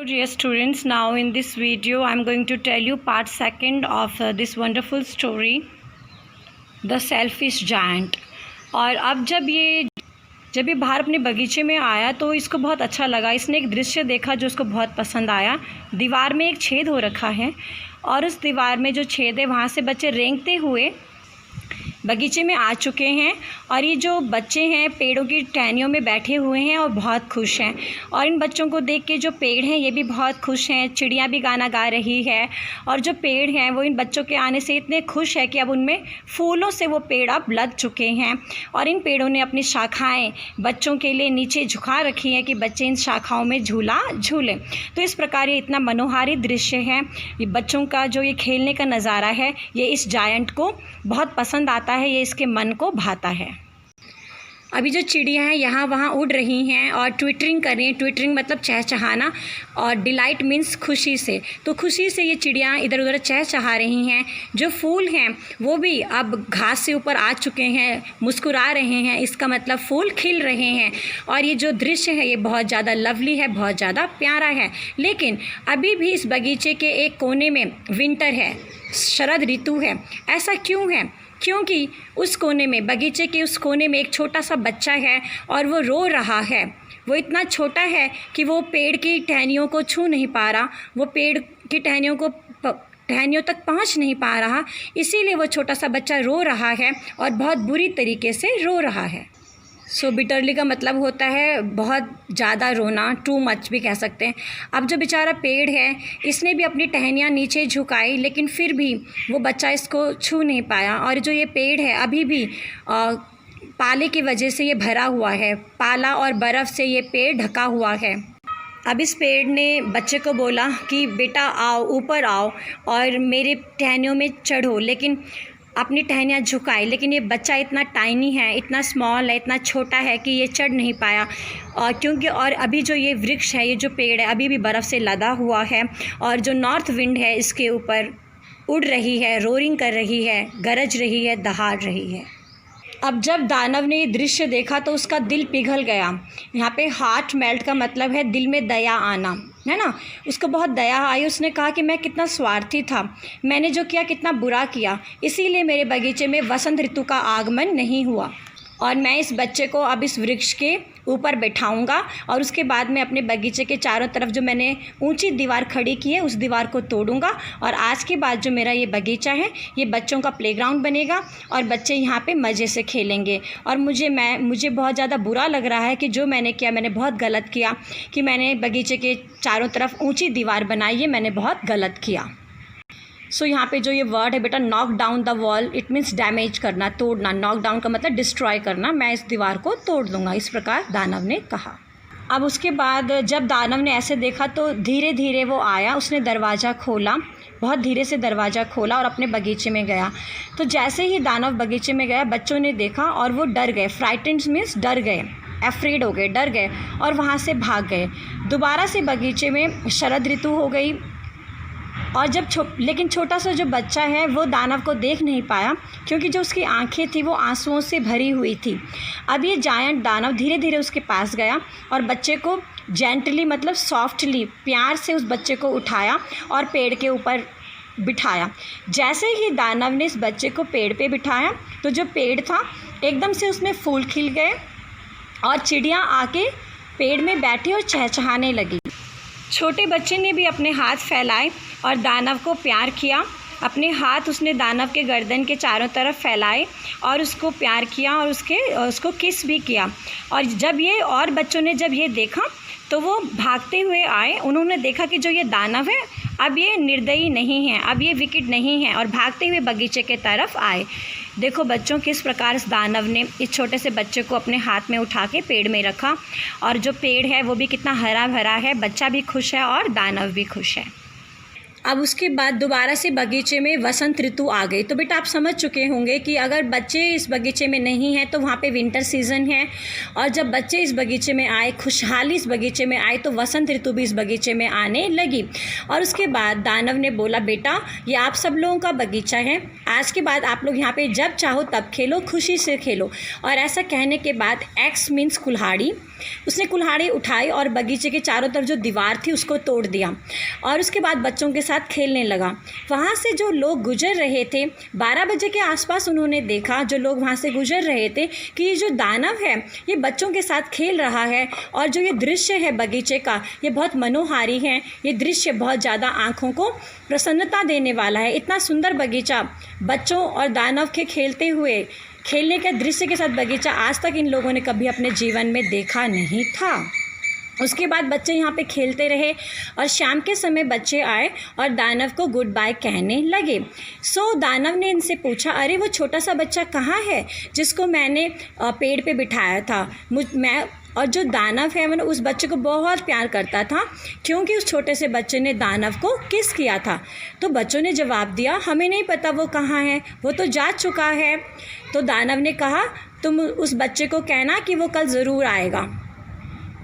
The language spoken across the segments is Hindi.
Dear students, now in this video I am going to tell you part second of this wonderful story, The Selfish Giant। और अब जब ये बाहर अपने बगीचे में आया तो इसको बहुत अच्छा लगा। इसने एक दृश्य देखा जो उसको बहुत पसंद आया। दीवार में एक छेद हो रखा है और उस दीवार में जो छेद है वहाँ से बच्चे रेंगते हुए बगीचे में आ चुके हैं। और ये जो बच्चे हैं पेड़ों की टहनियों में बैठे हुए हैं और बहुत खुश हैं। और इन बच्चों को देख के जो पेड़ हैं ये भी बहुत खुश हैं। चिड़िया भी गाना गा रही है और जो पेड़ हैं वो इन बच्चों के आने से इतने खुश है कि अब उनमें फूलों से वो पेड़ अब लद चुके हैं। और इन पेड़ों ने अपनी शाखाएं बच्चों के लिए नीचे झुका रखी हैं कि बच्चे इन शाखाओं में झूला झूलें। तो इस प्रकार ये इतना मनोहारी दृश्य है। ये बच्चों का जो ये खेलने का नज़ारा है ये इस जायंट को बहुत पसंद आता है, ये इसके मन को भाता है। अभी जो चिड़िया हैं यहाँ वहाँ उड़ रही हैं और ट्विटरिंग कर रही हैं। ट्विटरिंग मतलब चहचहाना, और डिलाइट मीन्स खुशी से। तो खुशी से ये चिड़िया इधर उधर चहचहा रही हैं। जो फूल हैं वो भी अब घास से ऊपर आ चुके हैं, मुस्कुरा रहे हैं, इसका मतलब फूल खिल रहे हैं। और ये जो दृश्य है ये बहुत ज़्यादा लवली है, बहुत ज़्यादा प्यारा है। लेकिन अभी भी इस बगीचे के एक कोने में विंटर है, शरद ऋतु है। ऐसा क्यों है? क्योंकि उस कोने में, बगीचे के उस कोने में एक छोटा सा बच्चा है और वो रो रहा है। वो इतना छोटा है कि वो पेड़ की टहनियों को छू नहीं पा रहा, वो पेड़ की टहनियों तक पहुंच नहीं पा रहा। इसीलिए वो छोटा सा बच्चा रो रहा है और बहुत बुरी तरीके से रो रहा है। सो बिटरली का मतलब होता है बहुत ज़्यादा रोना, टू मच भी कह सकते हैं। अब जो बेचारा पेड़ है इसने भी अपनी टहनियाँ नीचे झुकाई, लेकिन फिर भी वो बच्चा इसको छू नहीं पाया। और जो ये पेड़ है अभी भी पाले की वजह से ये भरा हुआ है, पाला और बर्फ़ से ये पेड़ ढका हुआ है। अब इस पेड़ ने बच्चे को बोला कि बेटा आओ, ऊपर आओ और मेरे टहनियों में चढ़ो, लेकिन अपनी टहनियाँ झुकाई। लेकिन ये बच्चा इतना टाइनी है, इतना स्मॉल है, इतना छोटा है कि ये चढ़ नहीं पाया। और क्योंकि और अभी जो ये वृक्ष है, ये जो पेड़ है अभी भी बर्फ़ से लदा हुआ है और जो नॉर्थ विंड है इसके ऊपर उड़ रही है, रोरिंग कर रही है, गरज रही है, दहाड़ रही है। अब जब दानव ने ये दृश्य देखा तो उसका दिल पिघल गया। यहाँ पे हार्ट मेल्ट का मतलब है दिल में दया आना, है ना। उसको बहुत दया आई। उसने कहा कि मैं कितना स्वार्थी था, मैंने जो किया कितना बुरा किया, इसीलिए मेरे बगीचे में वसंत ऋतु का आगमन नहीं हुआ। और मैं इस बच्चे को अब इस वृक्ष के ऊपर बैठाऊंगा और उसके बाद में अपने बगीचे के चारों तरफ जो मैंने ऊंची दीवार खड़ी की है उस दीवार को तोड़ूंगा। और आज के बाद जो मेरा ये बगीचा है ये बच्चों का प्लेग्राउंड बनेगा और बच्चे यहाँ पे मज़े से खेलेंगे। और मुझे बहुत ज़्यादा बुरा लग रहा है कि जो मैंने किया, मैंने बहुत गलत किया कि मैंने बगीचे के चारों तरफ ऊँची दीवार बनाई है, मैंने बहुत गलत किया। सो यहाँ पे जो ये वर्ड है बेटा, knock down the wall, it means damage करना, तोड़ना। नॉक डाउन का मतलब डिस्ट्रॉय करना। मैं इस दीवार को तोड़ दूँगा, इस प्रकार दानव ने कहा। अब उसके बाद जब दानव ने ऐसे देखा तो धीरे धीरे वो आया, उसने दरवाज़ा खोला, बहुत धीरे से दरवाज़ा खोला और अपने बगीचे में गया। तो जैसे ही दानव बगीचे में गया बच्चों ने देखा और वो डर गए। फ्राइटेंड मीन्स डर गए, एफ्रेड हो गए, डर गए और वहाँ से भाग गए। दोबारा से बगीचे में शरद ऋतु हो गई। और जब लेकिन छोटा सा जो बच्चा है वो दानव को देख नहीं पाया क्योंकि जो उसकी आंखें थी वो आंसुओं से भरी हुई थी। अब ये जायंट दानव धीरे धीरे उसके पास गया और बच्चे को जेंटली मतलब सॉफ्टली, प्यार से उस बच्चे को उठाया और पेड़ के ऊपर बिठाया। जैसे ही दानव ने इस बच्चे को पेड़ पे बिठाया तो जो पेड़ था एकदम से उसमें फूल खिल गए और चिड़िया आके पेड़ में बैठी और चहचहाने लगी। छोटे बच्चे ने भी अपने हाथ फैलाए और दानव को प्यार किया। अपने हाथ उसने दानव के गर्दन के चारों तरफ फैलाए और उसको प्यार किया और उसको किस भी किया। और जब ये और बच्चों ने जब ये देखा तो वो भागते हुए आए। उन्होंने देखा कि जो ये दानव है अब ये निर्दयी नहीं है, अब ये विकेट नहीं है, और भागते हुए बगीचे के तरफ आए। देखो बच्चों किस प्रकार इस दानव ने इस छोटे से बच्चे को अपने हाथ में उठा के पेड़ में रखा। और जो पेड़ है वो भी कितना हरा भरा है, बच्चा भी खुश है और दानव भी खुश है। अब उसके बाद दोबारा से बगीचे में वसंत ऋतु आ गई। तो बेटा आप समझ चुके होंगे कि अगर बच्चे इस बगीचे में नहीं हैं तो वहाँ पे विंटर सीज़न है, और जब बच्चे इस बगीचे में आए, खुशहाली इस बगीचे में आए, तो वसंत ऋतु भी इस बगीचे में आने लगी। और उसके बाद दानव ने बोला, बेटा ये आप सब लोगों का बगीचा है, आज के बाद आप लोग यहाँ पर जब चाहो तब खेलो, खुशी से खेलो। और ऐसा कहने के बाद एक्स मीन्स कुल्हाड़ी, उसने कुल्हाड़ी उठाई और बगीचे के चारों तरफ जो दीवार थी उसको तोड़ दिया, और उसके बाद बच्चों के साथ खेलने लगा। वहाँ से जो लोग गुजर रहे थे, 12 बजे के आसपास उन्होंने देखा, जो लोग वहाँ से गुजर रहे थे, कि ये जो दानव है ये बच्चों के साथ खेल रहा है, और जो ये दृश्य है बगीचे का ये बहुत मनोहारी है, ये दृश्य बहुत ज़्यादा आँखों को प्रसन्नता देने वाला है। इतना सुंदर बगीचा, बच्चों और दानव के खेलने के दृश्य के साथ बगीचा आज तक इन लोगों ने कभी अपने जीवन में देखा नहीं था। उसके बाद बच्चे यहाँ पे खेलते रहे, और शाम के समय बच्चे आए और दानव को गुड बाय कहने लगे। दानव ने इनसे पूछा, अरे वो छोटा सा बच्चा कहाँ है जिसको मैंने पेड़ पे बिठाया था? और जो दानव है वो उस बच्चे को बहुत प्यार करता था, क्योंकि उस छोटे से बच्चे ने दानव को किस किया था। तो बच्चों ने जवाब दिया, हमें नहीं पता वो कहाँ है, वो तो जा चुका है। तो दानव ने कहा, तुम उस बच्चे को कहना कि वो कल ज़रूर आएगा।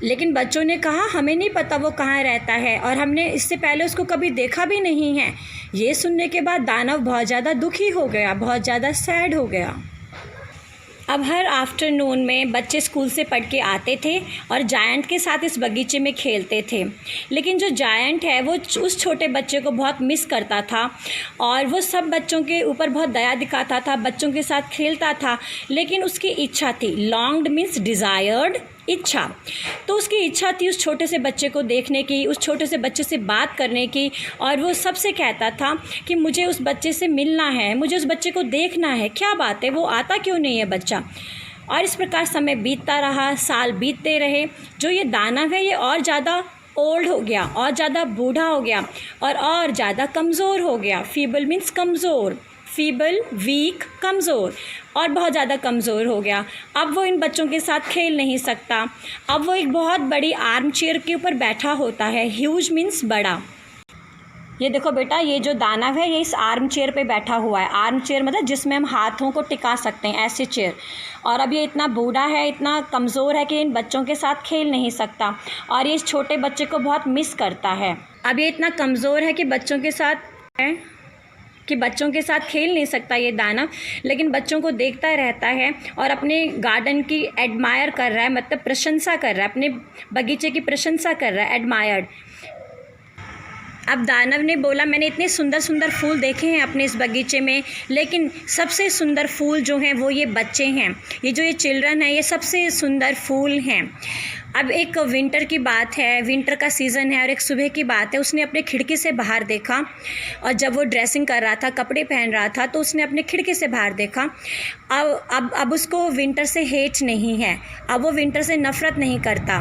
लेकिन बच्चों ने कहा, हमें नहीं पता वो कहाँ रहता है, और हमने इससे पहले उसको कभी देखा भी नहीं है। ये सुनने के बाद दानव बहुत ज़्यादा दुखी हो गया, बहुत ज़्यादा सैड हो गया। अब हर आफ्टरनून में बच्चे स्कूल से पढ़ के आते थे और जायंट के साथ इस बगीचे में खेलते थे। लेकिन जो जायंट है वो उस छोटे बच्चे को बहुत मिस करता था, और वो सब बच्चों के ऊपर बहुत दया दिखाता था, बच्चों के साथ खेलता था। लेकिन उसकी इच्छा थी, लॉन्ग्ड मीन्स डिज़ायर्ड, इच्छा। तो उसकी इच्छा थी उस छोटे से बच्चे को देखने की, उस छोटे से बच्चे से बात करने की, और वो सबसे कहता था कि मुझे उस बच्चे से मिलना है, मुझे उस बच्चे को देखना है, क्या बात है, वो आता क्यों नहीं है बच्चा। और इस प्रकार समय बीतता रहा, साल बीतते रहे। जो ये दानव है ये और ज़्यादा ओल्ड हो गया, और ज़्यादा बूढ़ा हो गया, और ज़्यादा कमज़ोर हो गया। फीबल मीन्स कमज़ोर, फीबल वीक कमज़ोर, और बहुत ज़्यादा कमज़ोर हो गया। अब वो इन बच्चों के साथ खेल नहीं सकता। अब वो एक बहुत बड़ी आर्म चेयर के ऊपर बैठा होता है। ह्यूज मीन्स बड़ा। ये देखो बेटा, ये जो दानव है ये इस आर्म चेयर पे बैठा हुआ है। आर्म चेयर मतलब जिसमें हम हाथों को टिका सकते हैं, ऐसे चेयर। और अब ये इतना बूढ़ा है, इतना कमज़ोर है कि इन बच्चों के साथ खेल नहीं सकता, और ये इस छोटे बच्चे को बहुत मिस करता है। अब ये इतना कमज़ोर है कि बच्चों के साथ खेल नहीं सकता ये दानव, लेकिन बच्चों को देखता रहता है और अपने गार्डन की एडमायर कर रहा है, मतलब प्रशंसा कर रहा है, अपने बगीचे की प्रशंसा कर रहा है, एडमायर्ड। अब दानव ने बोला, मैंने इतने सुंदर सुंदर फूल देखे हैं अपने इस बगीचे में, लेकिन सबसे सुंदर फूल जो हैं वो ये बच्चे हैं, ये चिल्ड्रन हैं, ये सबसे सुंदर फूल हैं। अब एक विंटर की बात है, विंटर का सीज़न है, और एक सुबह की बात है। उसने अपने खिड़की से बाहर देखा, और जब वो ड्रेसिंग कर रहा था, कपड़े पहन रहा था, तो उसने अपने खिड़की से बाहर देखा। अब उसको विंटर से हेट नहीं है, अब वो विंटर से नफ़रत नहीं करता,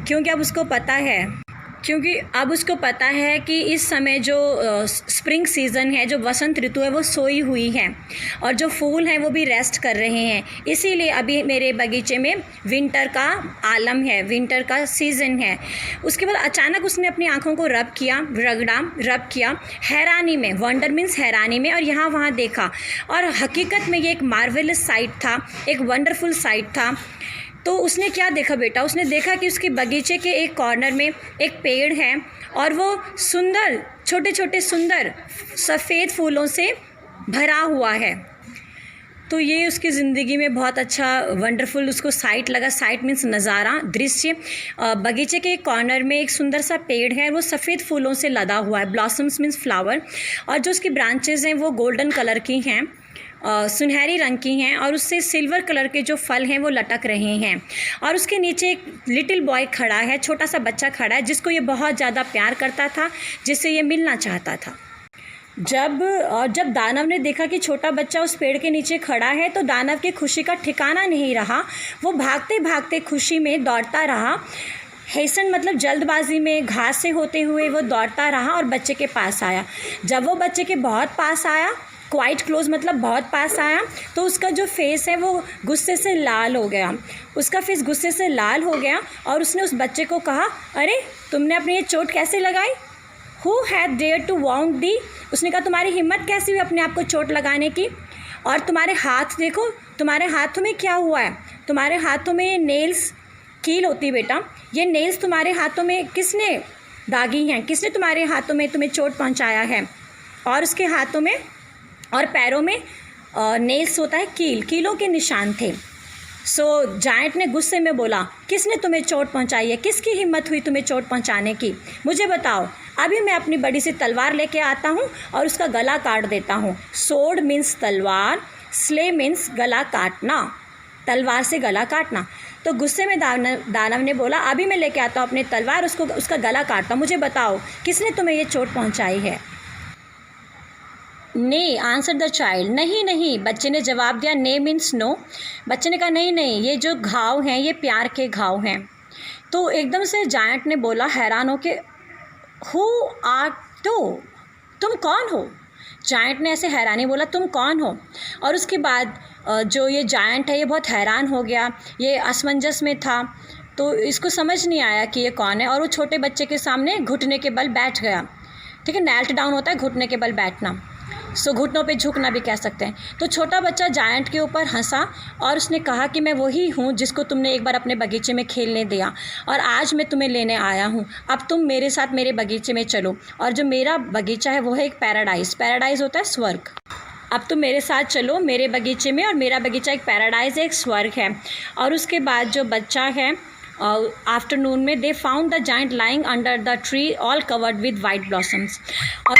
क्योंकि अब उसको पता है कि इस समय जो स्प्रिंग सीज़न है, जो वसंत ऋतु है, वो सोई हुई है, और जो फूल हैं वो भी रेस्ट कर रहे हैं। इसीलिए अभी मेरे बगीचे में विंटर का आलम है, विंटर का सीज़न है। उसके बाद अचानक उसने अपनी आँखों को रब किया हैरानी में, वंडर मीन्स हैरानी में, और यहाँ वहाँ देखा, और हकीकत में ये एक मार्वेलस साइट था, एक वंडरफुल साइट था। तो उसने क्या देखा बेटा, उसने देखा कि उसके बगीचे के एक कॉर्नर में एक पेड़ है, और वो सुंदर छोटे छोटे सुंदर सफ़ेद फूलों से भरा हुआ है। तो ये उसकी ज़िंदगी में बहुत अच्छा वंडरफुल उसको साइट लगा। साइट मीन्स नज़ारा, दृश्य। बगीचे के एक कॉर्नर में एक सुंदर सा पेड़ है, वो सफ़ेद फूलों से लदा हुआ है, ब्लॉसम्स मीन्स फ्लावर, और जो उसकी ब्रांचेज़ हैं वो गोल्डन कलर की हैं, सुनहरी रंग की हैं, और उससे सिल्वर कलर के जो फल हैं वो लटक रहे हैं। और उसके नीचे एक लिटिल बॉय खड़ा है, छोटा सा बच्चा खड़ा है, जिसको ये बहुत ज़्यादा प्यार करता था, जिससे ये मिलना चाहता था। जब दानव ने देखा कि छोटा बच्चा उस पेड़ के नीचे खड़ा है, तो दानव की खुशी का ठिकाना नहीं रहा। वो भागते भागते खुशी में दौड़ता रहा, हेसन मतलब जल्दबाजी में, घास से होते हुए वो दौड़ता रहा और बच्चे के पास आया। जब वो बच्चे के बहुत पास आया, क्वाइट क्लोज मतलब बहुत पास आया, तो उसका जो फेस है वो गुस्से से लाल हो गया। उसका फेस गुस्से से लाल हो गया, और उसने उस बच्चे को कहा, अरे तुमने अपनी ये चोट कैसे लगाई? Who had dare to wound thee, उसने कहा तुम्हारी हिम्मत कैसी हुई अपने आप को चोट लगाने की, और तुम्हारे हाथ देखो, तुम्हारे हाथों में क्या हुआ है, तुम्हारे हाथों में नेल्स, कील होती बेटा, ये नेल्स तुम्हारे हाथों में किसने दागी हैं, किसने तुम्हारे हाथों में तुम्हें चोट पहुंचाया है। और उसके हाथों में और पैरों में नेल्स होता है, कीलों के निशान थे। सो जायंट ने गुस्से में बोला, किसने तुम्हें चोट पहुंचाई है, किसकी हिम्मत हुई तुम्हें चोट पहुंचाने की, मुझे बताओ, अभी मैं अपनी बड़ी सी तलवार लेके आता हूँ और उसका गला काट देता हूँ। सोर्ड मीन्स तलवार, स्ले मीन्स गला काटना, तलवार से गला काटना। तो गुस्से में दानव ने बोला, अभी मैं लेके आता हूँ अपनी तलवार, उसका गला काटता हूँ, मुझे बताओ किसने तुम्हें ये चोट पहुँचाई है। ने आंसर द चाइल्ड, नहीं नहीं, बच्चे ने जवाब दिया। ने मीन्स नो, बच्चे ने कहा नहीं नहीं, ये जो घाव हैं ये प्यार के घाव हैं। तो एकदम से जायंट ने बोला हैरान हो के, हु आर तुम कौन हो। जायंट ने ऐसे हैरानी बोला, तुम कौन हो। और उसके बाद जो ये जायंट है ये बहुत हैरान हो गया, ये असमंजस में था, तो इसको समझ नहीं आया कि ये कौन है, और वो छोटे बच्चे के सामने घुटने के बल बैठ गया। ठीक है, नेल्ट डाउन होता है घुटने के बल बैठना, सो घुटनों पे झुकना भी कह सकते हैं। तो छोटा बच्चा जायंट के ऊपर हंसा और उसने कहा कि मैं वही हूँ जिसको तुमने एक बार अपने बगीचे में खेलने दिया, और आज मैं तुम्हें लेने आया हूँ। अब तुम मेरे साथ मेरे बगीचे में चलो, और जो मेरा बगीचा है वो है एक पैराडाइज होता है स्वर्ग। अब तुम मेरे साथ चलो मेरे बगीचे में, और मेरा बगीचा एक पैराडाइज है, एक स्वर्ग है। और उसके बाद जो बच्चा है आफ्टरनून में they found the giant lying under the tree all covered with white blossoms. और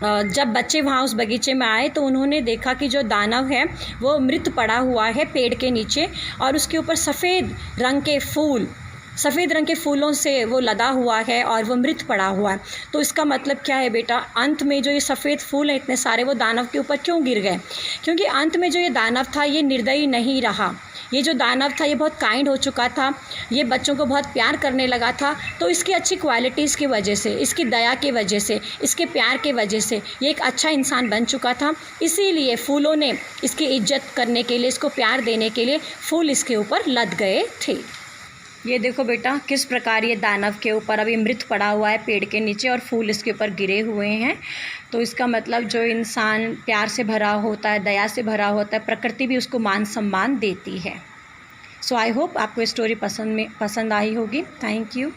जब बच्चे वहाँ उस बगीचे में आए तो उन्होंने देखा कि जो दानव है वो मृत पड़ा हुआ है पेड़ के नीचे, और उसके ऊपर सफ़ेद रंग के फूलों से वो लदा हुआ है और वो मृत पड़ा हुआ है। तो इसका मतलब क्या है बेटा, अंत में जो ये सफ़ेद फूल हैं इतने सारे वो दानव के ऊपर क्यों गिर गए, क्योंकि अंत में जो ये दानव था ये निर्दयी नहीं रहा। ये जो दानव था ये बहुत काइंड हो चुका था, ये बच्चों को बहुत प्यार करने लगा था। तो इसकी अच्छी क्वालिटीज़ की वजह से, इसकी दया की वजह से, इसके प्यार की वजह से ये एक अच्छा इंसान बन चुका था। इसीलिए फूलों ने इसकी इज्जत करने के लिए, इसको प्यार देने के लिए फूल इसके ऊपर लद गए थे। ये देखो बेटा किस प्रकार ये दानव के ऊपर अभी मृत पड़ा हुआ है पेड़ के नीचे, और फूल इसके ऊपर गिरे हुए हैं। तो इसका मतलब जो इंसान प्यार से भरा होता है, दया से भरा होता है, प्रकृति भी उसको मान सम्मान देती है। सो आई होप आपको ये स्टोरी पसंद आई होगी। Thank you.